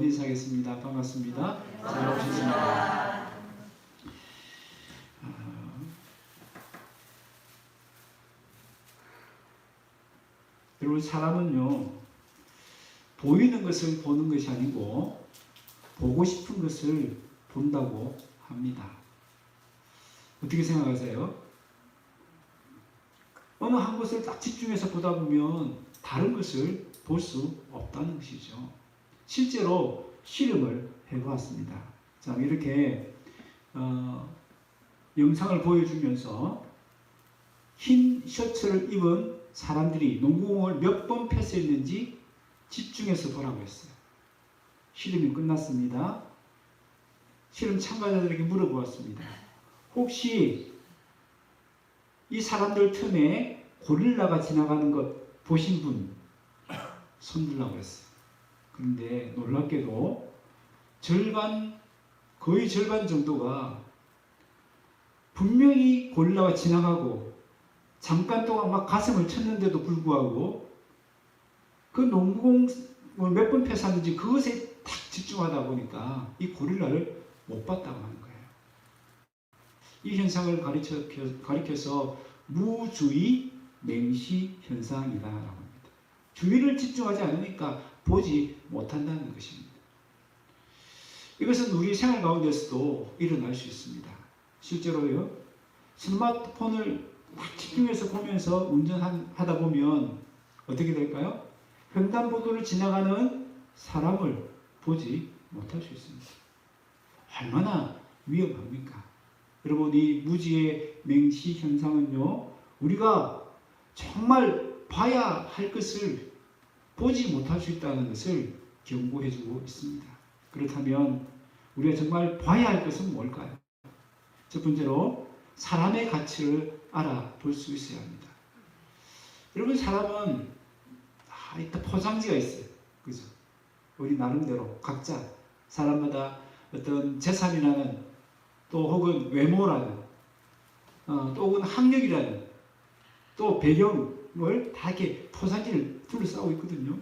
인사하겠습니다. 반갑습니다. 잘 오셨습니다. 여러분, 사람은요, 보이는 것을 보는 것이 아니고 보고 싶은 것을 본다고 합니다. 어떻게 생각하세요? 어느 한 것을 딱 집중해서 보다 보면 다른 것을 볼 수 없다는 것이죠. 실제로 실험을 해보았습니다. 자, 이렇게 영상을 보여주면서 흰 셔츠를 입은 사람들이 농구공을 몇 번 패스했는지 집중해서 보라고 했어요. 실험이 끝났습니다. 실험 참가자들에게 물어보았습니다. 혹시 이 사람들 틈에 고릴라가 지나가는 것 보신 분 손 들라고 했어요. 그런데 놀랍게도 거의 절반 정도가 분명히 고릴라가 지나가고 잠깐 동안 막 가슴을 쳤는데도 불구하고 그 농구공을 몇 번 패스하는지 그것에 딱 집중하다 보니까 이 고릴라를 못 봤다고 하는 거예요. 이 현상을 가리켜서 무주의 맹시 현상이다라고 합니다. 주의를 집중하지 않으니까 보지 못한다는 것입니다. 이것은 우리 생활 가운데서도 일어날 수 있습니다. 실제로요, 스마트폰을 막 집중해서 보면서 운전하다 보면 어떻게 될까요? 횡단보도를 지나가는 사람을 보지 못할 수 있습니다. 얼마나 위험합니까? 여러분, 이 무지의 맹시 현상은요, 우리가 정말 봐야 할 것을 보지 못할 수 있다는 것을 경고해 주고 있습니다. 그렇다면 우리가 정말 봐야 할 것은 뭘까요? 첫 번째로 사람의 가치를 알아볼 수 있어야 합니다. 여러분, 사람은 일단 포장지가 있어요. 그죠? 우리 나름대로 각자 사람마다 어떤 재산이라는, 또 혹은 외모라는, 또 혹은 학력이라는, 또 배경을 다 이렇게 포장지를 둘러싸고 있거든요.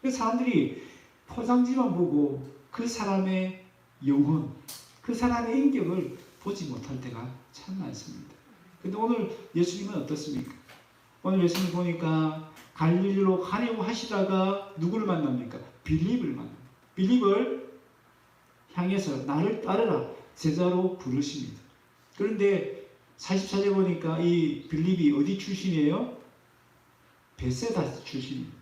그래서 사람들이 포장지만 보고 그 사람의 영혼, 그 사람의 인격을 보지 못할 때가 참 많습니다. 근데 오늘 예수님은 어떻습니까? 오늘 예수님 보니까 갈릴리로 가려고 하시다가 누구를 만납니까? 빌립을 만납니다. 빌립을 향해서 나를 따르라 제자로 부르십니다. 그런데 44절 보니까 이 빌립이 어디 출신이에요? 베세다 출신입니다.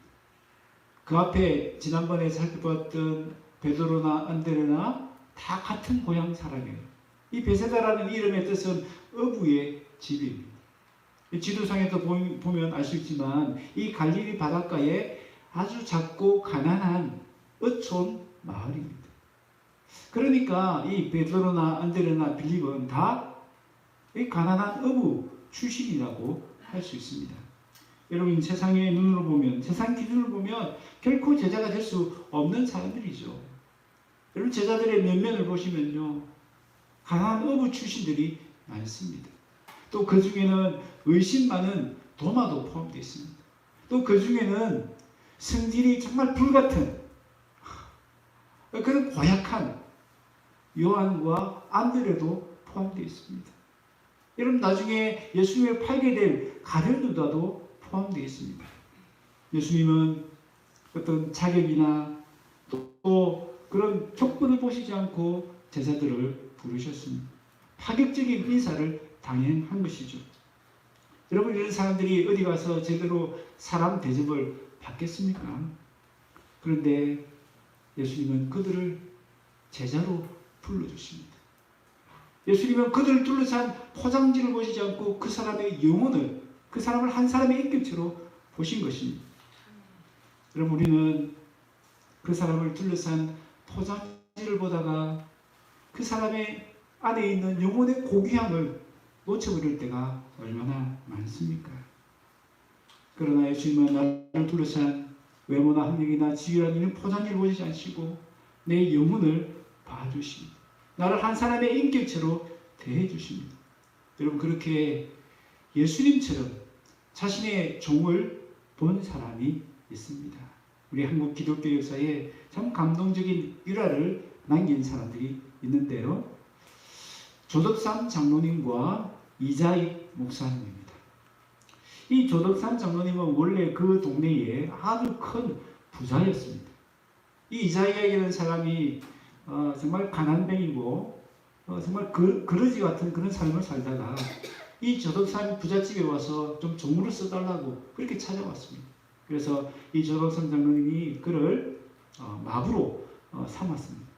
그 앞에 지난번에 살펴봤던 베드로나 안드레나 다 같은 고향 사람이에요. 이 베세다라는 이름의 뜻은 어부의 집입니다. 지도상에도 보면 알 수 있지만 이 갈릴리 바닷가에 아주 작고 가난한 어촌 마을입니다. 그러니까 이 베드로나 안드레나 빌립은 다 이 가난한 어부 출신이라고 할 수 있습니다. 여러분, 세상의 눈으로 보면, 세상 기준으로 보면 결코 제자가 될 수 없는 사람들이죠. 여러분, 제자들의 면면을 보시면요, 가난한 어부 출신들이 많습니다. 또 그 중에는 의심 많은 도마도 포함되어 있습니다. 또 그 중에는 성질이 정말 불같은 그런 고약한 요한과 안드레도 포함되어 있습니다. 여러분, 나중에 예수님을 팔게 될 가룟 유다도 포함되어 있습니다. 예수님은 어떤 자격이나 또 그런 조건을 보시지 않고 제자들을 부르셨습니다. 파격적인 인사를 당연한 것이죠. 여러분, 이런 사람들이 어디 가서 제대로 사람 대접을 받겠습니까? 그런데 예수님은 그들을 제자로 불러주십니다. 예수님은 그들을 둘러싼 포장지를 보시지 않고 그 사람의 영혼을, 그 사람을 한 사람의 인격체로 보신 것입니다. 여러분, 우리는 그 사람을 둘러싼 포장지를 보다가 그 사람의 안에 있는 영혼의 고귀함을 놓쳐버릴 때가 얼마나 많습니까? 그러나 예수님은 나를 둘러싼 외모나 학력이나 지위라는 이런 포장지를 보시지 않으시고 내 영혼을 봐주십니다. 나를 한 사람의 인격체로 대해주십니다. 여러분, 그렇게 예수님처럼 자신의 종을 본 사람이 있습니다. 우리 한국 기독교 역사에 참 감동적인 일화를 남긴 사람들이 있는데요. 조덕삼 장로님과 이자익 목사님입니다. 이 조덕삼 장로님은 원래 그 동네에 아주 큰 부자였습니다. 이 이자익이라는 사람이 정말 가난뱅이고 정말 거러지 같은 그런 삶을 살다가 이 조덕삼 부잣집에 와서 좀 종으로 써달라고 그렇게 찾아왔습니다. 그래서 이 조덕삼 장로님이 그를 마부로 삼았습니다.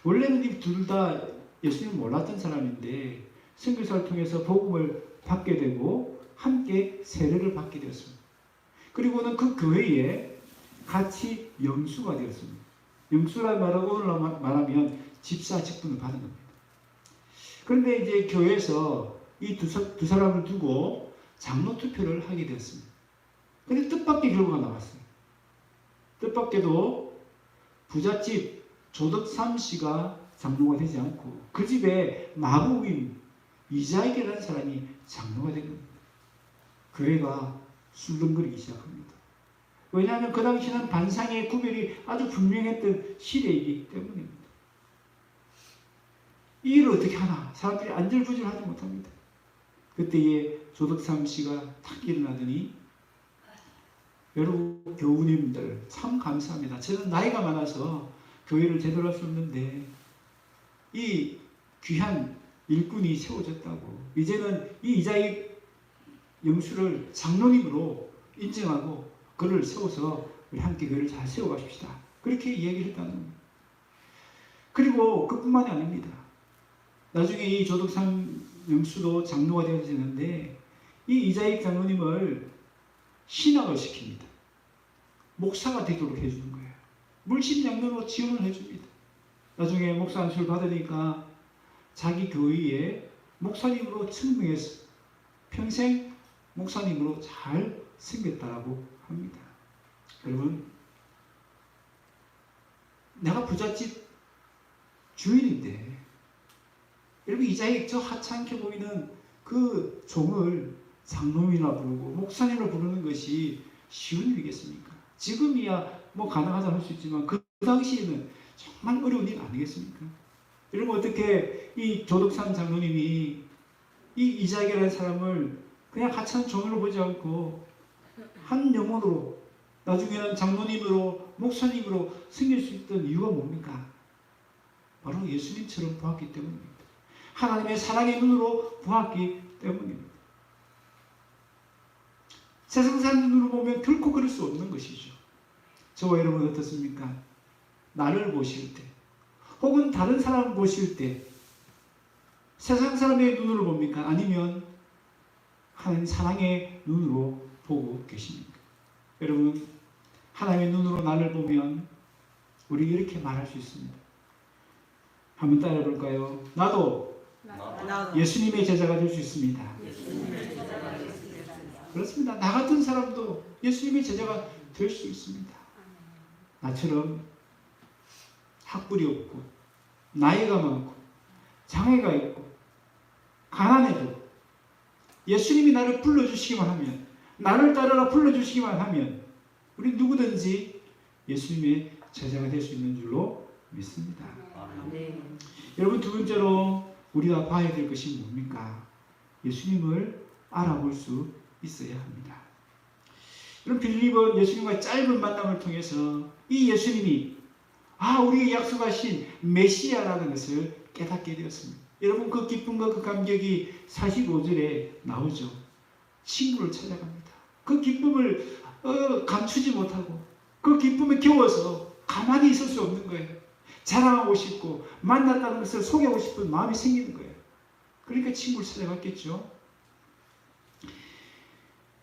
원래는 이 둘 다 예수님을 몰랐던 사람인데 선교사를 통해서 복음을 받게 되고 함께 세례를 받게 되었습니다. 그리고는 그 교회에 같이 영수가 되었습니다. 영수란 말은 오늘날 말하면 집사 직분을 받은 겁니다. 그런데 이제 교회에서 이 두 사람을 두고 장로 투표를 하게 되었습니다. 그런데 뜻밖의 결과가 나왔어요. 뜻밖에도 부잣집 조덕삼 씨가 장로가 되지 않고 그 집에 마부인 이자익이라는 사람이 장로가 된 겁니다. 교회가 술렁거리기 시작합니다. 왜냐하면 그 당시는 반상의 구별이 아주 분명했던 시대이기 때문입니다. 이 일을 어떻게 하나? 사람들이 안절부절하지 못합니다. 그때에 조덕삼 씨가 탁 일어나더니, 여러분 교우님들 참 감사합니다. 저는 나이가 많아서 교회를 제대로 할 수 없는데 이 귀한 일꾼이 세워졌다고, 이제는 이 이자익 영수를 장로님으로 인정하고 그를 세워서 우리 함께 교회를 잘 세워가십시다. 그렇게 이야기를 했다는 겁니다. 그리고 그뿐만이 아닙니다. 나중에 이 조덕삼 영수도 장로가 되어지는데 이 이자익 장로님을 신학을 시킵니다. 목사가 되도록 해주는 거예요. 물심양면으로 지원을 해줍니다. 나중에 목사 안수를 받으니까 자기 교회에 목사님으로 증명해서 평생 목사님으로 잘 생겼다라고 합니다. 여러분, 내가 부잣집 주인인데 여러분 이자익 저 하찮게 보이는 그 종을 장로님이라 부르고 목사님으로 부르는 것이 쉬운 일이겠습니까? 지금이야 뭐 가능하다 할 수 있지만 그 당시에는 정말 어려운 일 아니겠습니까? 여러분 어떻게 이 조덕삼 장로님이 이 이자익이라는 사람을 그냥 하찮은 종으로 보지 않고 한 영혼으로 나중에는 장로님으로 목사님으로 승릴 수 있던 이유가 뭡니까? 바로 예수님처럼 보았기 때문입니다. 하나님의 사랑의 눈으로 보았기 때문입니다. 세상 사람 눈으로 보면 결코 그럴 수 없는 것이죠. 저와 여러분 어떻습니까? 나를 보실 때 혹은 다른 사람을 보실 때 세상 사람의 눈으로 봅니까? 아니면 하나님 사랑의 눈으로 보고 계십니까? 여러분 하나님의 눈으로 나를 보면 우리 이렇게 말할 수 있습니다. 한번 따라해 볼까요? 나도 예수님의 제자가 될 수 있습니다. 그렇습니다. 나 같은 사람도 예수님의 제자가 될 수 있습니다. 나처럼 학벌이 없고 나이가 많고 장애가 있고 가난해도 예수님이 나를 불러주시기만 하면, 나를 따르라 불러주시기만 하면 우리 누구든지 예수님의 제자가 될 수 있는 줄로 믿습니다. 네. 여러분 두 번째로 우리가 봐야 될 것이 뭡니까? 예수님을 알아볼 수 있어야 합니다. 그럼 빌립은 예수님과의 짧은 만남을 통해서 이 예수님이 우리에게 약속하신 메시아라는 것을 깨닫게 되었습니다. 여러분 그 기쁨과 그 감격이 45절에 나오죠. 친구를 찾아갑니다. 그 기쁨을 감추지 못하고 그 기쁨에 겨워서 가만히 있을 수 없는 거예요. 자랑하고 싶고 만났다는 것을 소개하고 싶은 마음이 생기는 거예요. 그러니까 친구를 찾아갔겠죠.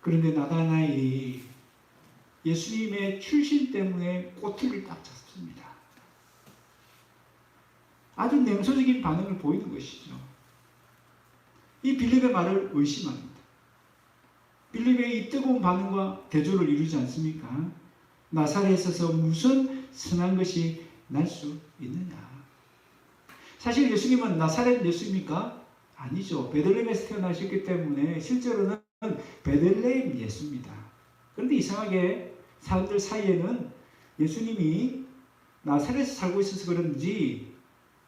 그런데 나다나엘이 예수님의 출신 때문에 꼬투리를 딱 잡습니다. 아주 냉소적인 반응을 보이는 것이죠. 이 빌립의 말을 의심합니다. 빌립의 이 뜨거운 반응과 대조를 이루지 않습니까? 나사렛에서 무슨 선한 것이 날 수 있느냐? 사실 예수님은 나사렛 예수입니까? 아니죠. 베들레헴에서 태어나셨기 때문에 실제로는 베들레헴 예수입니다. 그런데 이상하게 사람들 사이에는 예수님이 나사렛에 살고 있어서 그런지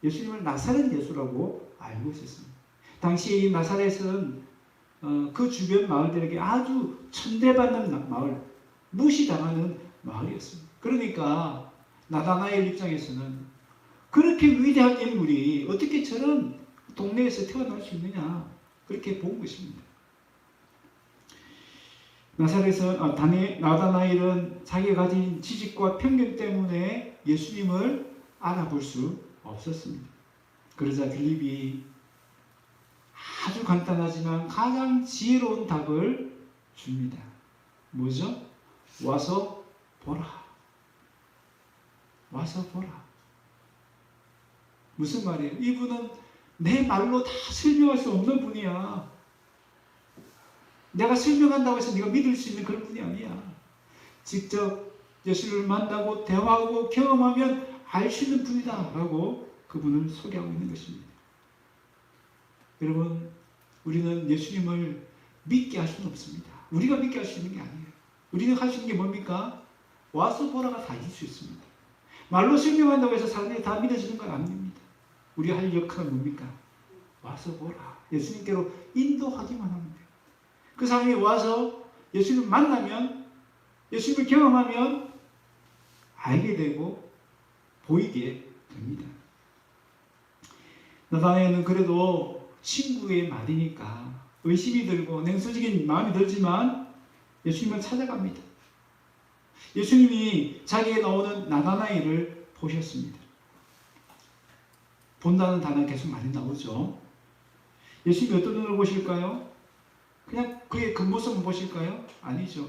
예수님을 나사렛 예수라고 알고 있었습니다. 당시 이 나사렛은 그 주변 마을들에게 아주 천대받는 마을, 무시당하는 마을이었습니다. 그러니까 나다나엘 입장에서는 그렇게 위대한 인물이 어떻게 저런 동네에서 태어날 수 있느냐, 그렇게 본 것입니다. 나다나엘은 자기가 가진 지식과 편견 때문에 예수님을 알아볼 수 없었습니다. 그러자 빌립이 아주 간단하지만 가장 지혜로운 답을 줍니다. 뭐죠? 와서 보라. 와서 보라. 무슨 말이에요? 이분은 내 말로 다 설명할 수 없는 분이야. 내가 설명한다고 해서 네가 믿을 수 있는 그런 분이 아니야. 직접 예수를 만나고 대화하고 경험하면 알 수 있는 분이다 라고 그분을 소개하고 있는 것입니다. 여러분, 우리는 예수님을 믿게 할 수는 없습니다. 우리가 믿게 할 수 있는 게 아니에요. 우리는 할 수 있는 게 뭡니까? 와서 보라가 다 있을 수 있습니다. 말로 설명한다고 해서 사람들이 다 믿어지는 건 아닙니다. 우리가 할 역할은 뭡니까? 와서 보라. 예수님께로 인도하기만 하면 돼요. 그 사람이 와서 예수님을 만나면, 예수님을 경험하면 알게 되고 보이게 됩니다. 나다나엘은 그래도 친구의 말이니까 의심이 들고 냉소적인 마음이 들지만 예수님을 찾아갑니다. 예수님이 자기에 나오는 나다나엘을 보셨습니다. 본다는 단어 계속 많이 나오죠. 예수님이 어떤 눈으로 보실까요? 그냥 그의 겉모습을 보실까요? 아니죠.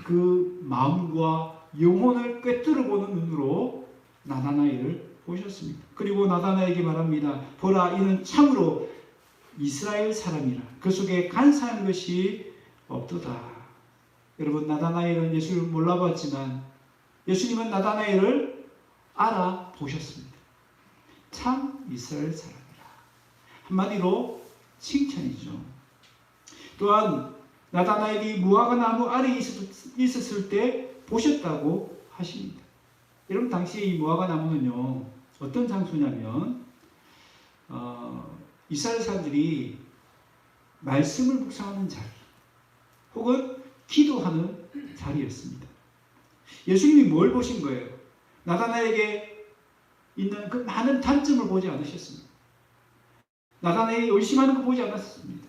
그 마음과 영혼을 꿰뚫어 보는 눈으로 나다나엘을 보셨습니다. 그리고 나다나엘에게 말합니다. 보라, 이는 참으로 이스라엘 사람이라. 그 속에 간사한 것이 없도다. 여러분, 나다나엘은 예수를 몰라봤지만 예수님은 나다나엘을 알아보셨습니다. 참 이스라엘 사람이라. 한마디로 칭찬이죠. 또한 나다나엘이 무화과 나무 아래에 있었을 때 보셨다고 하십니다. 여러분, 당시 이 무화과 나무는요, 어떤 장소냐면 이스라엘 사람들이 말씀을 묵상하는 자리 혹은 기도하는 자리였습니다. 예수님이 뭘 보신 거예요? 나다나엘에게 있는 그 많은 단점을 보지 않으셨습니다. 나다나엘이 의심하는 거 보지 않았습니다.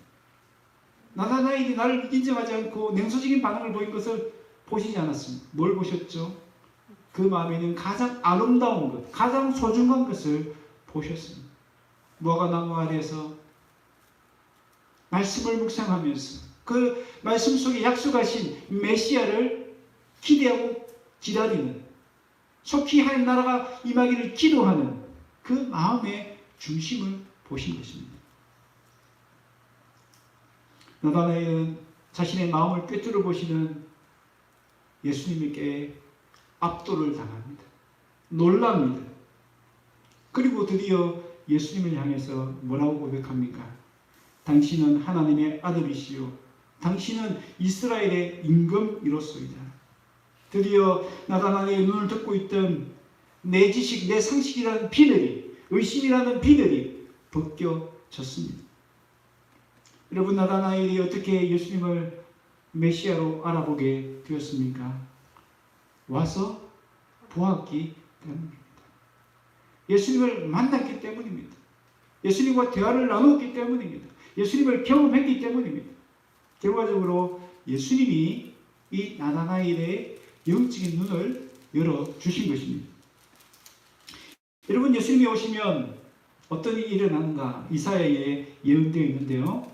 나다나엘이 나를 인정하지 않고 냉소적인 반응을 보인 것을 보시지 않았습니다. 뭘 보셨죠? 그 마음에는 가장 아름다운 것, 가장 소중한 것을 보셨습니다. 무화과 나무 아래에서 말씀을 묵상하면서 그 말씀 속에 약속하신 메시아를 기대하고 기다리는, 속히 하나님 나라가 임하기를 기도하는 그 마음의 중심을 보신 것입니다. 나다나엘은 자신의 마음을 꿰뚫어 보시는 예수님에게 압도를 당합니다. 놀랍니다. 그리고 드디어 예수님을 향해서 뭐라고 고백합니까? 당신은 하나님의 아들이시요 당신은 이스라엘의 임금이로소이다. 드디어 나다나엘의 눈을 덮고 있던 내 지식, 내 상식이라는 비늘이, 의심이라는 비늘이 벗겨졌습니다. 여러분, 나다나엘이 어떻게 예수님을 메시아로 알아보게 되었습니까? 와서 보았기 때문입니다. 예수님을 만났기 때문입니다. 예수님과 대화를 나누었기 때문입니다. 예수님을 경험했기 때문입니다. 결과적으로 예수님이 이 나다나엘의 영적인 눈을 열어주신 것입니다. 여러분, 예수님이 오시면 어떤 일이 일어나는가? 이사야에 예언되어 있는데요.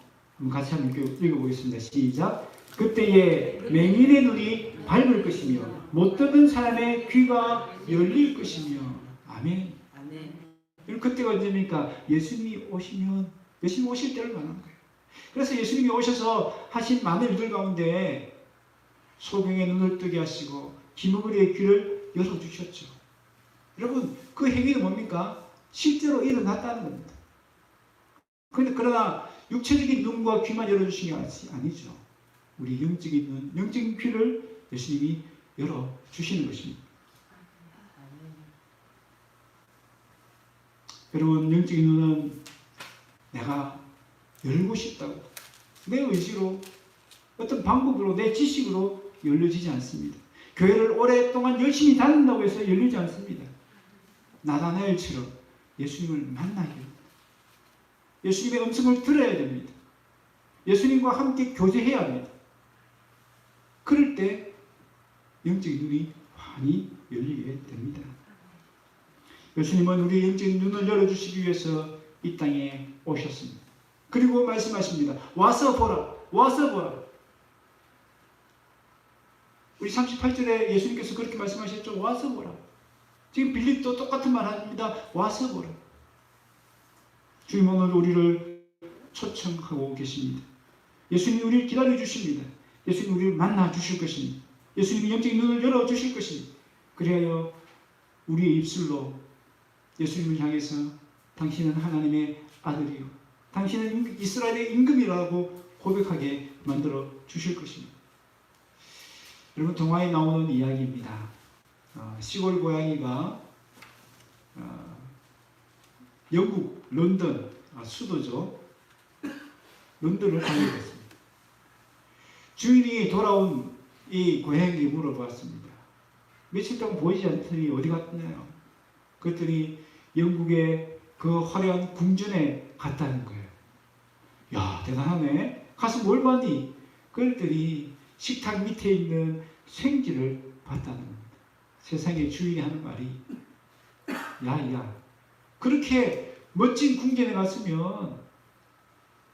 같이 한번 읽어보겠습니다. 시작. 그때에 맹인의 눈이 밝을 것이며 못 듣는 사람의 귀가 열릴 것이며. 아멘. 아멘. 그때가 언제입니까? 예수님이 오시면, 예수님이 오실 때를 말하는 거예요. 그래서 예수님이 오셔서 하신 많은 일들 가운데 소경의 눈을 뜨게 하시고 기머거리의 귀를 열어주셨죠. 여러분, 그 행위는 뭡니까? 실제로 일어났다는 겁니다. 그러나 육체적인 눈과 귀만 열어주신 게 아니죠. 우리 영적인 눈, 영적인 귀를 예수님이 열어주시는 것입니다. 여러분, 영적인 눈은 내가 열고 싶다고 내 의지로 어떤 방법으로 내 지식으로 열려지지 않습니다. 교회를 오랫동안 열심히 다닌다고 해서 열리지 않습니다. 나다나엘처럼 예수님을 만나야 됩니다. 예수님의 음성을 들어야 됩니다. 예수님과 함께 교제해야 합니다. 그럴 때 영적인 눈이 환히 열리게 됩니다. 예수님은 우리의 영적인 눈을 열어주시기 위해서 이 땅에 오셨습니다. 그리고 말씀하십니다. 와서 보라. 와서 보라. 우리 38절에 예수님께서 그렇게 말씀하셨죠. 와서 보라. 지금 빌립도 똑같은 말 합니다. 와서 보라. 주님은 오늘 우리를 초청하고 계십니다. 예수님이 우리를 기다려 주십니다. 예수님이 우리를 만나 주실 것입니다. 예수님이 영적인 눈을 열어 주실 것입니다. 그리하여 우리의 입술로 예수님을 향해서 당신은 하나님의 아들이요 당신은 이스라엘의 임금이라고 고백하게 만들어 주실 것입니다. 여러분, 동화에 나오는 이야기입니다. 시골 고양이가 영국 런던 수도죠. 런던을 달려갔습니다. 주인이 돌아온 이 고양이에게 물어봤습니다. 며칠 동안 보이지 않더니 어디 갔나요? 그랬더니 영국의 그 화려한 궁전에 갔다는 거예요. 야, 대단하네. 가서 뭘 봤니? 그랬더니 식탁 밑에 있는 생쥐를 봤다는 겁니다. 세상에 주인이 하는 말이 야, 그렇게 멋진 궁전에 갔으면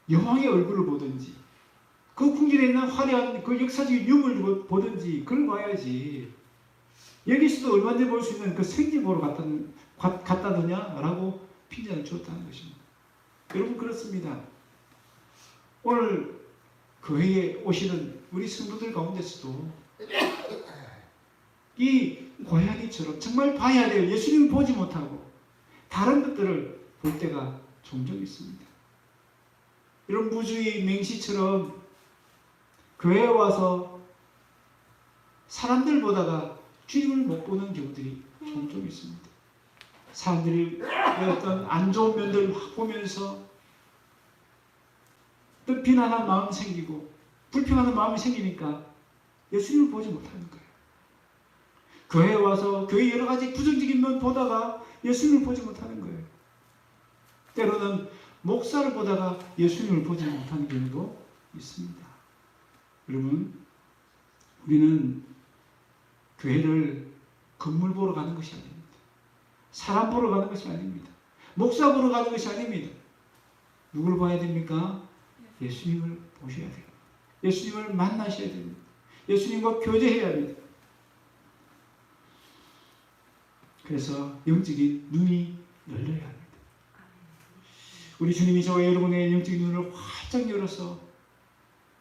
여왕의 얼굴을 보든지 그 궁전에 있는 화려한 그 역사적인 유물을 보든지 그걸 봐야지. 여기서도 얼마든지 볼 수 있는 그 생쥐 보러 갔다더냐? 라고 핀잔을 줬다는 것입니다. 여러분, 그렇습니다. 오늘 교회에 오시는 우리 성도들 가운데서도 이 고양이처럼 정말 봐야 돼요. 예수님을 보지 못하고 다른 것들을 볼 때가 종종 있습니다. 이런 무주의 맹시처럼 교회에 와서 사람들 보다가 주님을 못 보는 경우들이 종종 있습니다. 사람들이 어떤 안 좋은 면들을 막 보면서 또 비난하는 마음이 생기고 불평하는 마음이 생기니까 예수님을 보지 못하는 거예요. 교회에 와서 교회 여러 가지 부정적인 면 보다가 예수님을 보지 못하는 거예요. 때로는 목사를 보다가 예수님을 보지 못하는 경우도 있습니다. 여러분, 우리는 교회를 건물 보러 가는 것이 아닙니다. 사람 보러 가는 것이 아닙니다. 목사 보러 가는 것이 아닙니다. 누구를 봐야 됩니까? 예수님을 보셔야 돼요. 예수님을 만나셔야 됩니다. 예수님과 교제해야 합니다. 그래서 영적인 눈이 열려야 합니다. 우리 주님이 저와 여러분의 영적인 눈을 활짝 열어서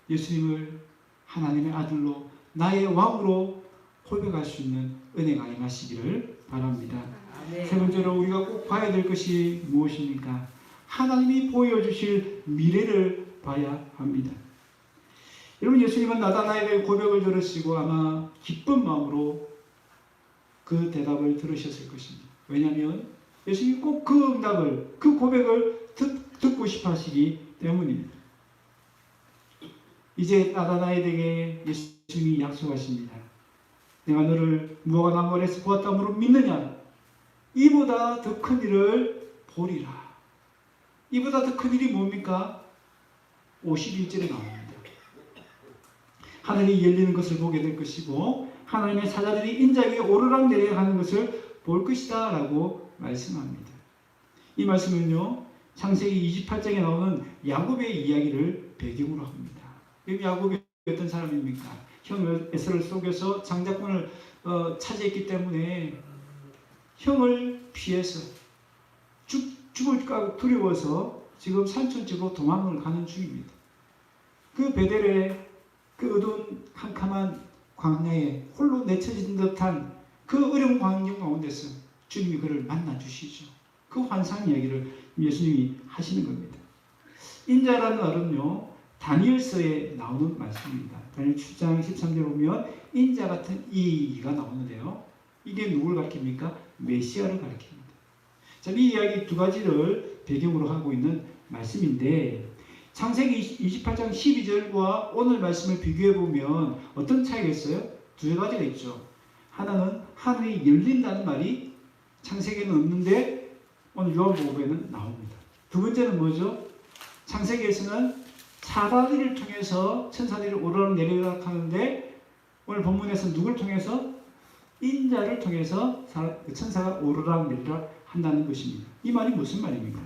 예수님을 하나님의 아들로 나의 왕으로 고백할 수 있는 은혜가 임하시기를 바랍니다. 세 번째로 우리가 꼭 봐야 될 것이 무엇입니까? 하나님이 보여주실 미래를 봐야 합니다. 여러분, 예수님은 나다나엘의 고백을 들으시고 아마 기쁜 마음으로 그 대답을 들으셨을 것입니다. 왜냐하면 예수님이 꼭 그 응답을, 그 고백을 듣고 싶어 하시기 때문입니다. 이제 나다나엘에게 예수님이 약속하십니다. 내가 너를 무화과 나무 아래에서 보았다므로 믿느냐? 이보다 더 큰 일을 보리라. 이보다 더 큰 일이 뭡니까? 51절에 나옵니다. 하늘이 열리는 것을 보게 될 것이고 하나님의 사자들이 인자 위에 오르락 내려가는 것을 볼 것이다 라고 말씀합니다. 이 말씀은요, 창세기 28장에 나오는 야곱의 이야기를 배경으로 합니다. 야곱이 어떤 사람입니까? 형 에서를 속여서 장자권을 차지했기 때문에 형을 피해서 죽을까 두려워서 지금 산천지로 도망을 가는 중입니다. 그 베델의 그 어두운 캄캄한 광야에 홀로 내쳐진 듯한 그 어려운 환경 가운데서 주님이 그를 만나 주시죠. 그 환상 이야기를 예수님이 하시는 겁니다. 인자라는 말은요, 다니엘서에 나오는 말씀입니다. 다니엘 7장 13절 보면 인자 같은 이가 나오는데요. 이게 누굴 가리킵니까? 메시아를 가리킵니다. 자, 이 이야기 두 가지를 배경으로 하고 있는 말씀인데 창세기 28장 12절과 오늘 말씀을 비교해 보면 어떤 차이가 있어요? 두 가지가 있죠. 하나는 하늘이 열린다는 말이 창세기에는 없는데 오늘 요한복음에는 나옵니다. 두 번째는 뭐죠? 창세기에서는 사다리를 통해서 천사들이 오르락 내리락 하는데 오늘 본문에서 누굴 통해서? 인자를 통해서 천사가 오르락 내리락 한다는 것입니다. 이 말이 무슨 말입니까?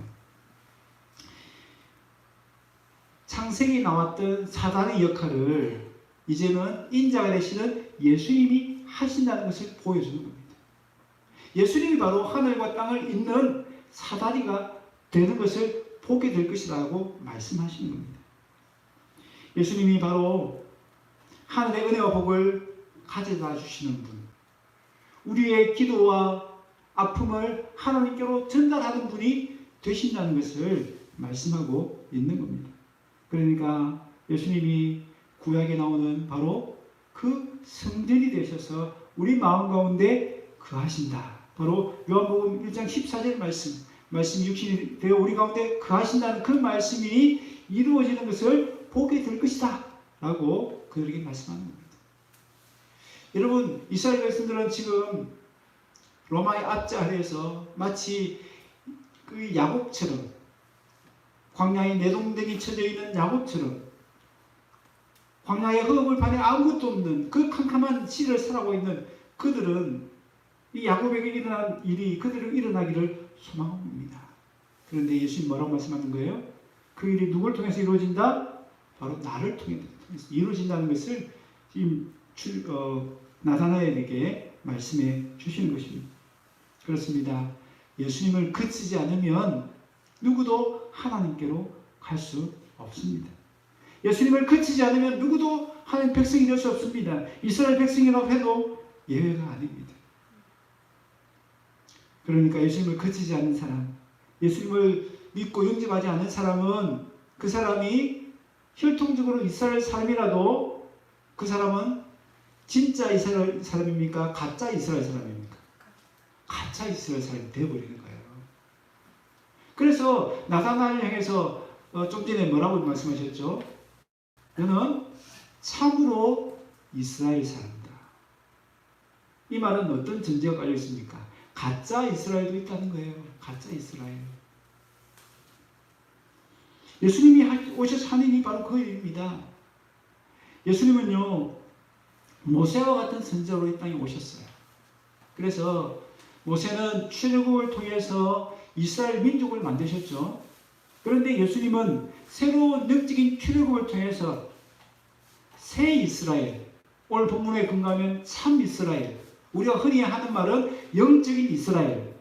창세기에 나왔던 사단의 역할을 이제는 인자가 되시는 예수님이 하신다는 것을 보여주는 겁니다. 예수님이 바로 하늘과 땅을 잇는 사다리가 되는 것을 보게 될 것이라고 말씀하시는 겁니다. 예수님이 바로 하늘의 은혜와 복을 가져다 주시는 분, 우리의 기도와 아픔을 하나님께로 전달하는 분이 되신다는 것을 말씀하고 있는 겁니다. 그러니까 예수님이 구약에 나오는 바로 그 성전이 되셔서 우리 마음 가운데 거하신다. 바로 요한복음 1장 14절 말씀이 육신이 되어 우리 가운데 거하신다는 그 말씀이 이루어지는 것을 보게 될 것이다 라고 그들에게 말씀하는 겁니다. 여러분, 이스라엘 백성들은 지금 로마의 압제 아래에서 마치 그 야곱처럼, 광야에 내동댕이 쳐져 있는 야곱처럼, 광야의 흙을 판에 아무것도 없는 그 캄캄한 시를 살아가고 있는 그들은 이 야곱에게 일어난 일이 그들에게 일어나기를 소망합니다. 그런데 예수님 뭐라고 말씀하는 거예요? 그 일이 누굴 통해서 이루어진다? 바로 나를 통해서 이루어진다는 것을 지금 나다나엘에게 말씀해 주시는 것입니다. 그렇습니다. 예수님을 그치지 않으면 누구도 하나님께로 갈 수 없습니다. 예수님을 그치지 않으면 누구도 하나님 백성이 될 수 없습니다. 이스라엘 백성이라고 해도 예외가 아닙니다. 그러니까 예수님을 그치지 않는 사람, 예수님을 믿고 영접하지 않는 사람은 그 사람이 혈통적으로 이스라엘 사람이라도 그 사람은 진짜 이스라엘 사람입니까? 가짜 이스라엘 사람입니까? 가짜 이스라엘 사람이 되어버리는 거예요. 그래서 나다나엘을 향해서 좀 전에 뭐라고 말씀하셨죠? 너는 참으로 이스라엘 사람이다. 이 말은 어떤 전제가 깔려 있습니까? 가짜 이스라엘도 있다는 거예요. 가짜 이스라엘. 예수님이 오셔서 하는 일이 바로 그 일입니다. 예수님은요, 모세와 같은 선지자로 이 땅에 오셨어요. 그래서 모세는 출애굽을 통해서 이스라엘 민족을 만드셨죠. 그런데 예수님은 새로운 영적인 출애굽을 통해서 새 이스라엘, 오늘 본문에 근거하면 참 이스라엘, 우리가 흔히 하는 말은 영적인 이스라엘을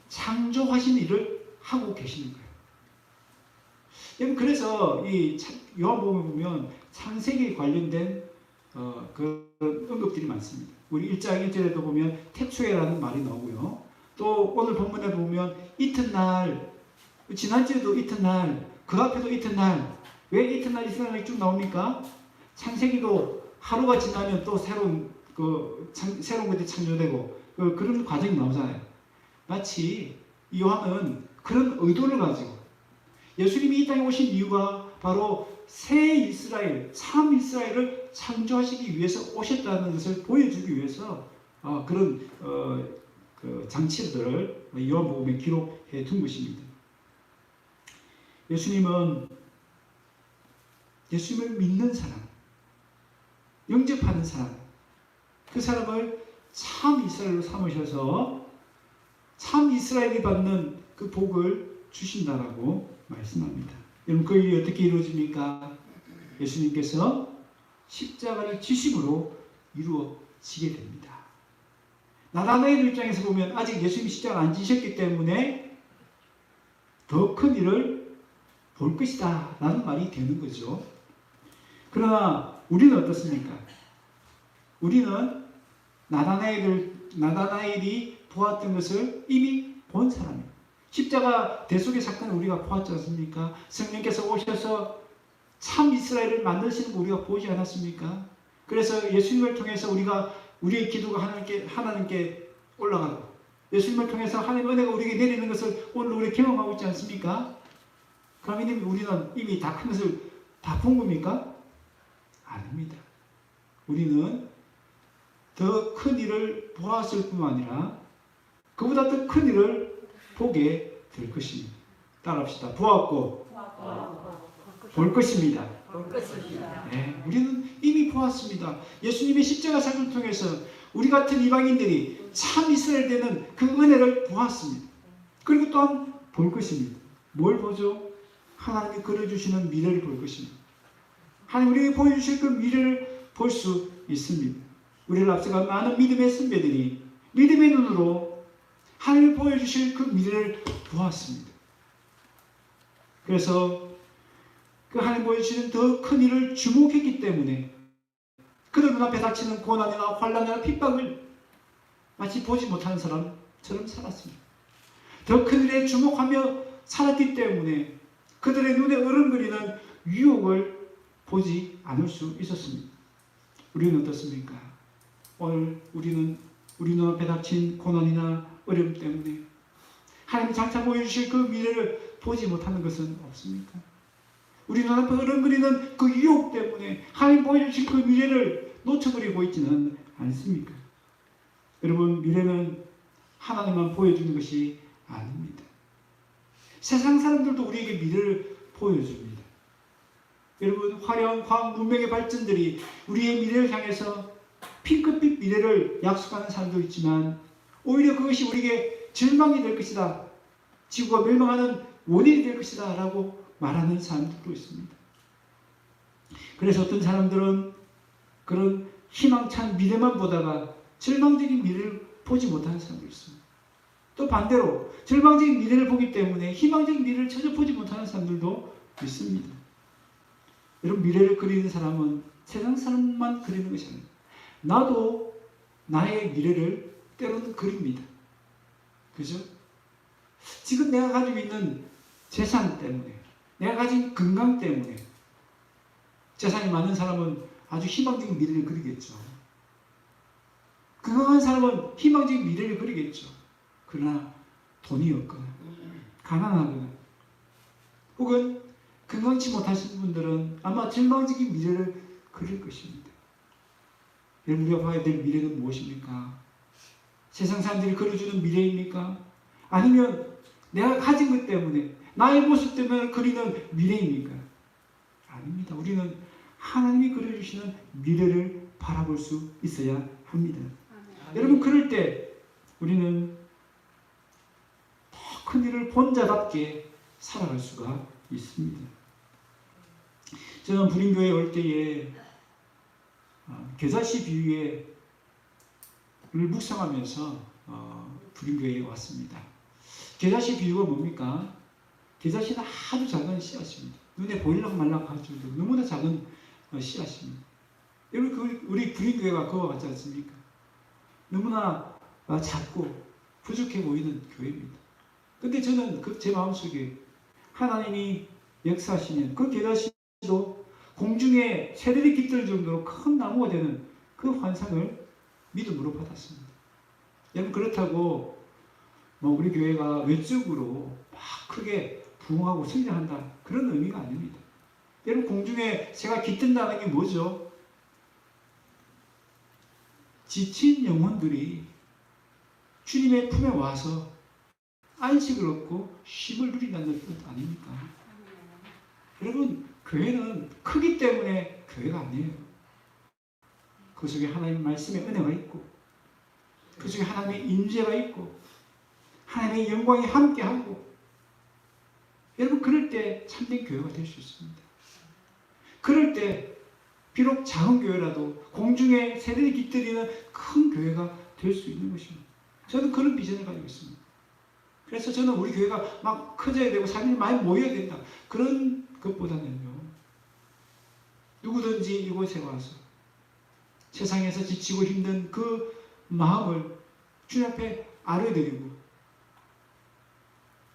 창조하신 일을 하고 계시는 거예요. 그래서 이 요한복음에 보면 창세기에 관련된 그 언급들이 많습니다. 우리 1장 1절에도 보면 태초에라는 말이 나오고요. 또 오늘 본문에 보면 이튿날, 지난주에도 이튿날, 그 앞에도 이튿날, 왜 이튿날 이튿날이 쭉 나옵니까? 창세기도 하루가 지나면 또 새로운 것들이 창조되고 그런 과정이 나오잖아요. 마치 요한은 그런 의도를 가지고 예수님이 이 땅에 오신 이유가 바로 새 이스라엘, 참 이스라엘을 창조하시기 위해서 오셨다는 것을 보여주기 위해서 그런 장치들을 요한복음에 기록해 둔 것입니다. 예수님을 믿는 사람, 영접하는 사람, 그 사람을 참 이스라엘로 삼으셔서 참 이스라엘이 받는 그 복을 주신다라고 말씀합니다. 여러분, 그 일이 어떻게 이루어집니까? 예수님께서 십자가를 지심으로 이루어지게 됩니다. 나다나엘 입장에서 보면 아직 예수님이 십자가 안 지셨기 때문에 더 큰 일을 볼 것이다 라는 말이 되는 거죠. 그러나 우리는 어떻습니까? 우리는 나다나엘이 보았던 것을 이미 본 사람이에요. 십자가 대속의 사건을 우리가 보았지 않습니까? 성령께서 오셔서 참 이스라엘을 만드시는 거 우리가 보지 않았습니까? 그래서 예수님을 통해서 우리의 기도가 하나님께 올라가고, 예수님을 통해서 하나님의 은혜가 우리에게 내리는 것을 오늘 우리 경험하고 있지 않습니까? 그럼 우리는 이미 다 큰 것을 다 본 겁니까? 아닙니다. 우리는 더 큰 일을 보았을 뿐만 아니라 그보다 더 큰 일을 보게 될 것입니다. 따라합시다. 보았고 볼 것입니다. 네, 우리는 이미 보았습니다. 예수님의 십자가 사건을 통해서 우리 같은 이방인들이 참 이스라엘 되는 그 은혜를 보았습니다. 그리고 또한 볼 것입니다. 뭘 보죠? 하나님이 그려주시는 미래를 볼 것입니다. 하나님 우리에게 보여주실 그 미래를 볼 수 있습니다. 우리를 앞서간 많은 믿음의 선배들이 믿음의 눈으로 하나님이 보여주실 그 미래를 보았습니다. 그래서 그 하나님 보여주시는 더 큰 일을 주목했기 때문에 그들 눈앞에 닥치는 고난이나 환난이나 핍박을 마치 보지 못하는 사람처럼 살았습니다. 더 큰 일에 주목하며 살았기 때문에 그들의 눈에 어른거리는 유혹을 보지 않을 수 있었습니다. 우리는 어떻습니까? 오늘 우리는 우리 눈앞에 닥친 고난이나 어려움 때문에 하나님이 장차 보여주실 그 미래를 보지 못하는 것은 없습니까? 우리 눈앞에 어른거리는 그 유혹 때문에 하나님 보여주실 그 미래를 놓쳐버리고 있지는 않습니까? 여러분, 미래는 하나님만 보여주는 것이 아닙니다. 세상 사람들도 우리에게 미래를 보여줍니다. 여러분, 화려한 과학 문명의 발전들이 우리의 미래를 향해서 핑크빛 미래를 약속하는 사람도 있지만 오히려 그것이 우리에게 절망이 될 것이다, 지구가 멸망하는 원인이 될 것이다 라고 말하는 사람들도 있습니다. 그래서 어떤 사람들은 그런 희망찬 미래만 보다가 절망적인 미래를 보지 못하는 사람도 있습니다. 또 반대로 절망적인 미래를 보기 때문에 희망적인 미래를 전혀 보지 못하는 사람들도 있습니다. 여러분, 미래를 그리는 사람은 세상 사람만 그리는 것이 아닙니다. 나도 나의 미래를 때로는 그립니다. 그죠? 지금 내가 가지고 있는 재산 때문에, 내가 가진 건강 때문에 재산이 많은 사람은 아주 희망적인 미래를 그리겠죠. 건강한 사람은 희망적인 미래를 그리겠죠. 그러나 돈이 없거나 가난하거나 혹은 건강치 못하신 분들은 아마 절망적인 미래를 그릴 것입니다. 여러분, 우리가 봐야 될 미래는 무엇입니까? 세상 사람들이 그려주는 미래입니까? 아니면 내가 가진 것 때문에, 나의 모습 때문에 그리는 미래입니까? 아닙니다. 우리는 하나님이 그려주시는 미래를 바라볼 수 있어야 합니다. 여러분, 그럴 때 우리는 더 큰 일을 본 자답게 살아갈 수가 있습니다. 저는 불임교회에 올 때에 겨자씨 비유를 묵상하면서 불임교회에 왔습니다. 겨자씨 비유가 뭡니까? 겨자씨는 아주 작은 씨앗입니다. 눈에 보일락 말락 할 정도로 너무나 작은 씨앗입니다. 여러분, 우리 불임교회가 그와 같지 않습니까? 너무나 작고 부족해 보이는 교회입니다. 근데 저는 제 마음속에 하나님이 역사하시면 그 겨자씨도 공중에 새들이 깃들 정도로 큰 나무가 되는 그 환상을 믿음으로 받았습니다. 여러분, 그렇다고 우리 교회가 외적으로 막 크게 부흥하고 성장한다, 그런 의미가 아닙니다. 여러분, 공중에 새가 깃든다는 게 뭐죠? 지친 영혼들이 주님의 품에 와서 안식을 얻고 쉼을 누린다는 뜻 아닙니까? 여러분, 교회는 크기 때문에 교회가 아니에요. 그 속에 하나님의 말씀의 은혜가 있고, 그 속에 하나님의 임재가 있고, 하나님의 영광이 함께하고, 여러분, 그럴 때 참된 교회가 될 수 있습니다. 그럴 때 비록 작은 교회라도 공중에 새들이 깃들이는 큰 교회가 될 수 있는 것입니다. 저는 그런 비전을 가지고 있습니다. 그래서 저는 우리 교회가 막 커져야 되고 사람이 많이 모여야 된다, 그런 것보다는요, 누구든지 이곳에 와서 세상에서 지치고 힘든 그 마음을 주님 앞에 아뢰드리고,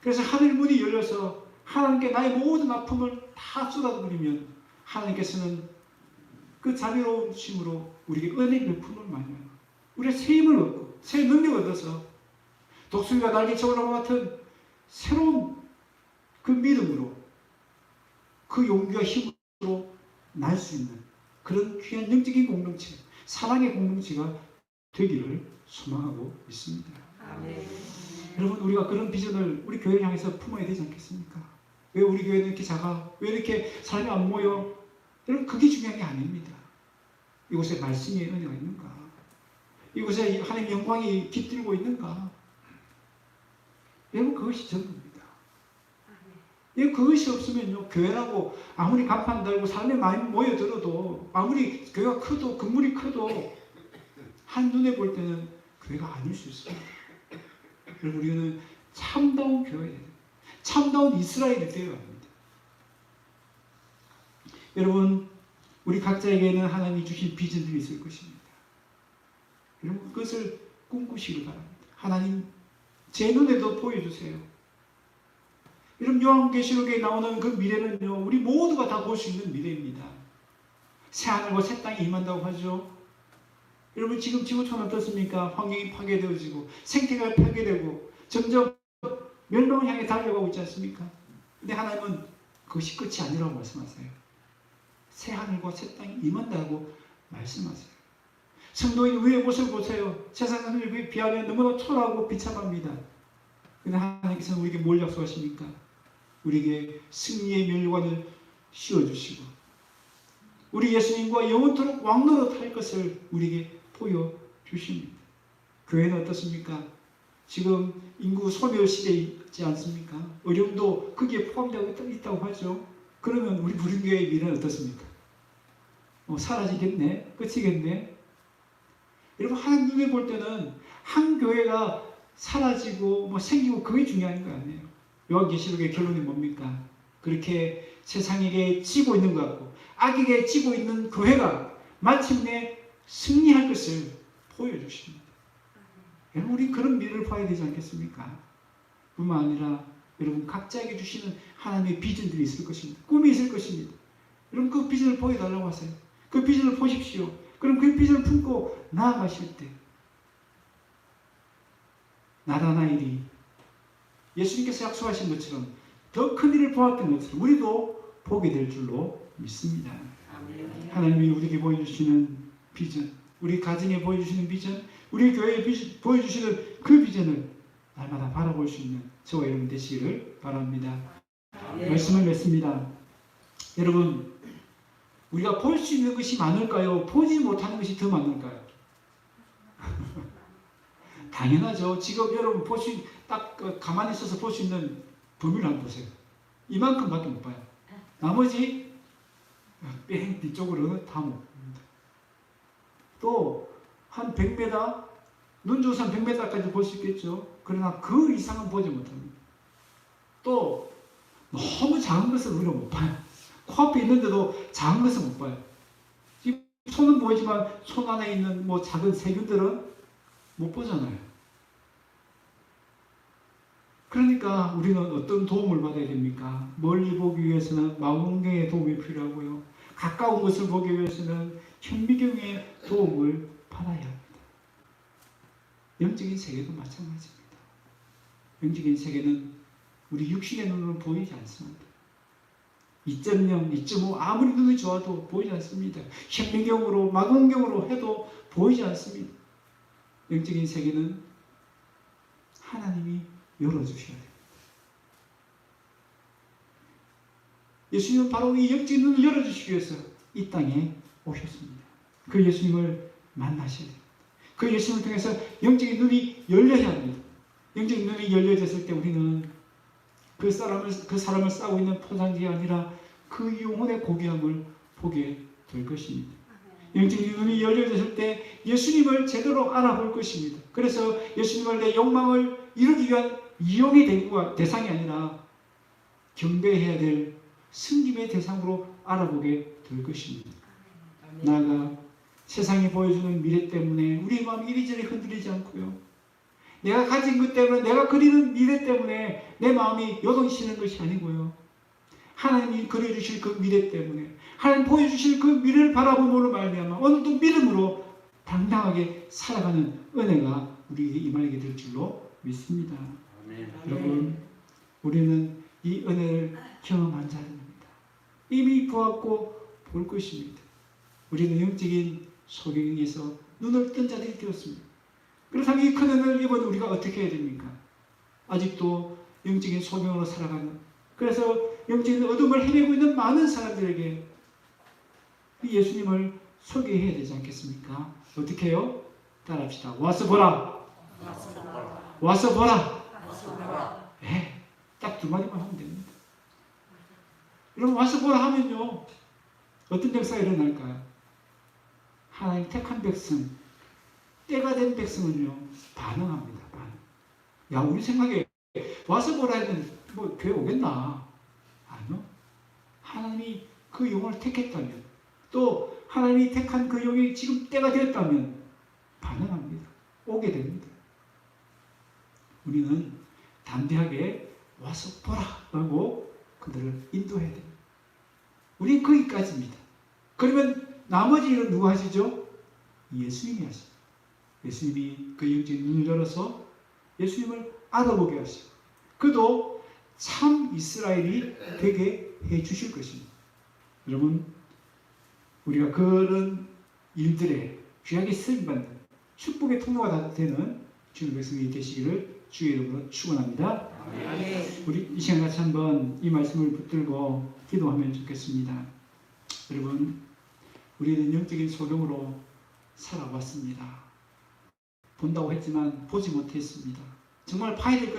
그래서 하늘 문이 열려서 하나님께 나의 모든 아픔을 다 쏟아버리면 하나님께서는 그 자비로우심으로 우리에게 은혜 베품을 많이 하고 우리가 새 힘을 얻고 새 능력을 얻어서 독수리가 날개쳐오는 것 같은 새로운 그 믿음으로 그 용기와 힘으로 날 수 있는 그런 귀한 영적인 공동체, 사랑의 공동체가 되기를 소망하고 있습니다. 아멘. 여러분, 우리가 그런 비전을 우리 교회를 향해서 품어야 되지 않겠습니까? 왜 우리 교회는 이렇게 작아? 왜 이렇게 사람이 안 모여? 여러분, 그게 중요한 게 아닙니다. 이곳에 말씀의 은혜가 있는가? 이곳에 하나님의 영광이 깃들고 있는가? 여러분, 그것이 전부입니다. 그것이 없으면요, 교회라고 아무리 간판 달고 사람이 많이 모여들어도, 아무리 교회가 커도, 건물이 커도, 한눈에 볼 때는 교회가 아닐 수 있습니다. 그리고 우리는 참다운 교회예요. 참다운 이스라엘이 되어야 합니다. 여러분, 우리 각자에게는 하나님이 주신 비전들이 있을 것입니다. 여러분, 그것을 꿈꾸시기 바랍니다. 하나님, 제 눈에도 보여주세요. 여러분, 요한계시록에 나오는 그 미래는요, 우리 모두가 다 볼 수 있는 미래입니다. 새 하늘과 새 땅이 임한다고 하죠. 여러분, 지금 지구촌은 어떻습니까? 환경이 파괴되어지고 생태계가 파괴되고 점점 멸망을 향해 달려가고 있지 않습니까? 근데 하나님은 그것이 끝이 아니라고 말씀하세요. 새 하늘과 새 땅이 임한다고 말씀하세요. 성도인 위의 모습을 보세요. 세상 사람들에 비하면 너무나 초라하고 비참합니다. 근데 하나님께서는 우리에게 뭘 약속하십니까? 우리에게 승리의 멸관을 씌워주시고 우리 예수님과 영원토록 왕노릇 할 것을 우리에게 보여주십니다. 교회는 어떻습니까? 지금 인구 소멸 시대에 있지 않습니까? 어려움도 거기에 포함되어 있다고 하죠. 그러면 우리 부흥교회의 미래는 어떻습니까? 사라지겠네? 끝이겠네? 여러분, 한 눈에 볼 때는 한 교회가 사라지고 생기고 그게 중요한 거 아니에요. 요한계시록의 결론이 뭡니까? 그렇게 세상에게 지고 있는 것 같고 악에게 지고 있는 교회가 마침내 승리할 것을 보여주십니다. 여러분, 우리 그런 미래를 봐야 되지 않겠습니까? 뿐만 아니라 여러분 각자에게 주시는 하나님의 비전들이 있을 것입니다. 꿈이 있을 것입니다. 여러분, 그 비전을 보여달라고 하세요. 그 비전을 보십시오. 그럼 그 비전을 품고 나아가실 때 나라나 일이 예수님께서 약속하신 것처럼 더 큰 일을 보았던 것처럼 우리도 보게 될 줄로 믿습니다. 아멘. 하나님이 우리에게 보여주시는 비전, 우리 가정에 보여주시는 비전, 우리 교회에 보여주시는 그 비전을 날마다 바라볼 수 있는 저와 여러분 되시기를 바랍니다. 아멘. 말씀을 맺습니다. 여러분, 우리가 볼 수 있는 것이 많을까요? 보지 못하는 것이 더 많을까요? 당연하죠. 지금 여러분 딱 가만히 있어서 볼 수 있는 범위를 한번 보세요. 이만큼밖에 못 봐요. 나머지 뺑 뒤쪽으로는 다 못 봅니다. 또 한 100m, 눈 좋은 사람 100m까지 볼 수 있겠죠. 그러나 그 이상은 보지 못합니다. 또 너무 작은 것을 우리가 못 봐요. 코앞에 있는데도 작은 것을 못 봐요. 지금 손은 보이지만 손 안에 있는 작은 세균들은 못 보잖아요. 그러니까 우리는 어떤 도움을 받아야 됩니까? 멀리 보기 위해서는 망원경의 도움이 필요하고요. 가까운 것을 보기 위해서는 현미경의 도움을 받아야 합니다. 영적인 세계도 마찬가지입니다. 영적인 세계는 우리 육신의 눈으로 보이지 않습니다. 2.0, 2.5 아무리 눈이 좋아도 보이지 않습니다. 현미경으로 망원경으로 해도 보이지 않습니다. 영적인 세계는 하나님이 열어주셔야 됩니다. 예수님은 바로 이 영적인 눈을 열어주시기 위해서 이 땅에 오셨습니다. 그 예수님을 만나셔야 됩니다. 그 예수님을 통해서 영적인 눈이 열려야 합니다. 영적인 눈이 열려졌을 때 우리는 그 사람을 싸고 있는 포장지가 아니라 그 영혼의 고귀함을 보게 될 것입니다. 영적인 눈이 열려졌을 때 예수님을 제대로 알아볼 것입니다. 그래서 예수님을 내 욕망을 이루기 위한 이용의 대상이 아니라 경배해야 될 승김의 대상으로 알아보게 될 것입니다. 나아가 세상이 보여주는 미래 때문에 우리의 마음이 이리저리 흔들리지 않고요. 내가 가진 것 때문에, 내가 그리는 미래 때문에 내 마음이 요동치는 것이 아니고요. 하나님이 그려주실 그 미래 때문에, 하나님 보여주실 그 미래를 바라봄으로 말미암아 오늘도 믿음으로 당당하게 살아가는 은혜가 우리에게 임하게 될 줄로 믿습니다. 여러분, 우리는 이 은혜를 경험한 자입니다. 이미 보았고 볼 것입니다. 우리는 영적인 소경에서 눈을 뜬 자들이 되었습니다. 그렇다면 이 큰 은혜를 입은 우리가 어떻게 해야 됩니까? 아직도 영적인 소경으로 살아가는, 그래서 영적인 어둠을 헤매고 있는 많은 사람들에게 이 예수님을 소개해야 되지 않겠습니까? 어떻게 해요? 따라합시다. 와서 보라. 와서 보라. 네, 딱 두 마디만 하면 됩니다. 여러분, 와서 보라 하면요, 어떤 역사가 일어날까요? 하나님 택한 백성, 때가 된 백성은요, 반응합니다. 반응. 야, 우리 생각에 와서 보라 했는데 뭐 교회 오겠나? 아니요. 하나님이 그 영혼을 택했다면, 또 하나님이 택한 그 영이 지금 때가 되었다면 반응합니다. 오게 됩니다. 우리는 담대하게 와서 보라라고 그들을 인도해야 됩니다. 우린 거기까지입니다. 그러면 나머지 일은 누가 하시죠? 예수님이 하시죠. 예수님이 그 영적인 눈을 열어서 예수님을 알아보게 하시고, 그도 참 이스라엘이 되게 해 주실 것입니다. 여러분, 우리가 그런 일들에 귀하게 쓰임받는 축복의 통로가 되는 주님의 백성이 되시기를 주의 이름으로 축원합니다. 우리 이 시간 같이 한번 이 말씀을 붙들고 기도하면 좋겠습니다. 여러분, 우리는 영적인 소경으로 살아왔습니다. 본다고 했지만 보지 못했습니다. 정말 봐야 될 것